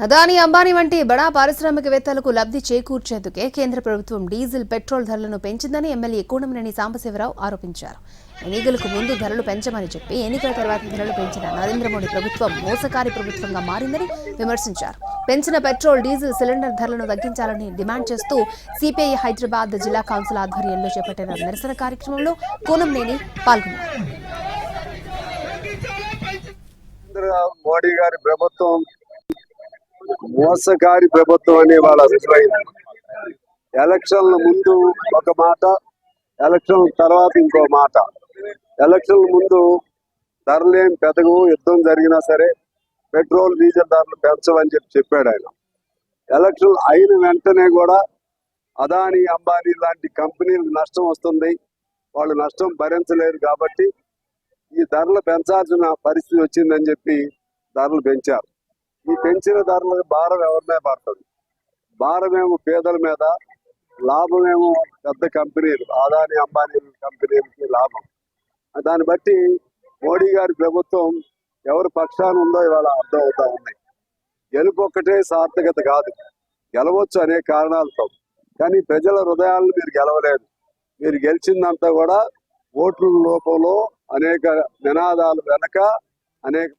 అదానీ అంబానీ వంటి బడా పారిశ్రామికవేత్తలకు లబ్ధి చేకూర్చేందుకే కేంద్ర ప్రభుత్వం డీజిల్ పెట్రోల్ ధరలను పెంచిందని ఎమ్మెల్యే కూనంనేని సాంబశివరావు ఆరోపించారు. ఎన్నికలకు ముందు ధరలు పెంచమని చెప్పి ఎన్నికల తర్వాత ధరలు పెంచిన నరేంద్ర మోడీ ప్రభుత్వం మోసకారి ప్రభుత్వంగా మారిందని విమర్శించారు. పెంచిన పెట్రోల్ డీజిల్ సిలిండర్ ధరలను తగ్గించాలని డిమాండ్ చేస్తూ సిపిఐ హైదరాబాద్ జిల్లా కౌన్సిల్ ఆధ్వర్యంలో చేపట్టిన నిరసన కార్యక్రమంలో కూనంనేని పాల్గొన్నారు. మోడీ గారి ప్రభుత్వం మోసకారి ప్రభుత్వం అనే వాళ్ళ అభిప్రాయం. ఎలక్షన్ల ముందు ఒక మాట, ఎలక్షన్ తర్వాత ఇంకో మాట. ఎలక్షన్ల ముందు ధరలేం పెదగు, యుద్ధం జరిగినా సరే పెట్రోల్ డీజిల్ ధరలు పెంచవని చెప్పాడు ఆయన. ఎలక్షన్ అయిన వెంటనే కూడా అదానీ అంబానీ లాంటి కంపెనీలకు నష్టం వస్తుంది, వాళ్ళు నష్టం భరించలేరు కాబట్టి ఈ ధరలు పెంచాల్సిన పరిస్థితి వచ్చిందని చెప్పి ధరలు పెంచారు. ఈ పెంచిన ధరలకు భారం ఎవరి మీద పడుతుంది? భారమేమో పేదల మీద, లాభమేమో పెద్ద కంపెనీలు, అదానీ అంబానీ కంపెనీలకి లాభం. దాన్ని బట్టి మోడీ గారి ప్రభుత్వం ఎవరి పక్షాన ఉందో ఇవాళ అర్థం అవుతా ఉన్నాయి. గెలుపు ఒక్కటే సార్థకత కాదు, గెలవచ్చు అనేక కారణాలతో, కానీ ప్రజల హృదయాలను మీరు గెలవలేదు. మీరు గెలిచిందంతా కూడా ఓట్ల లోపంలో అనేక నినాదాలు వెనక అనేక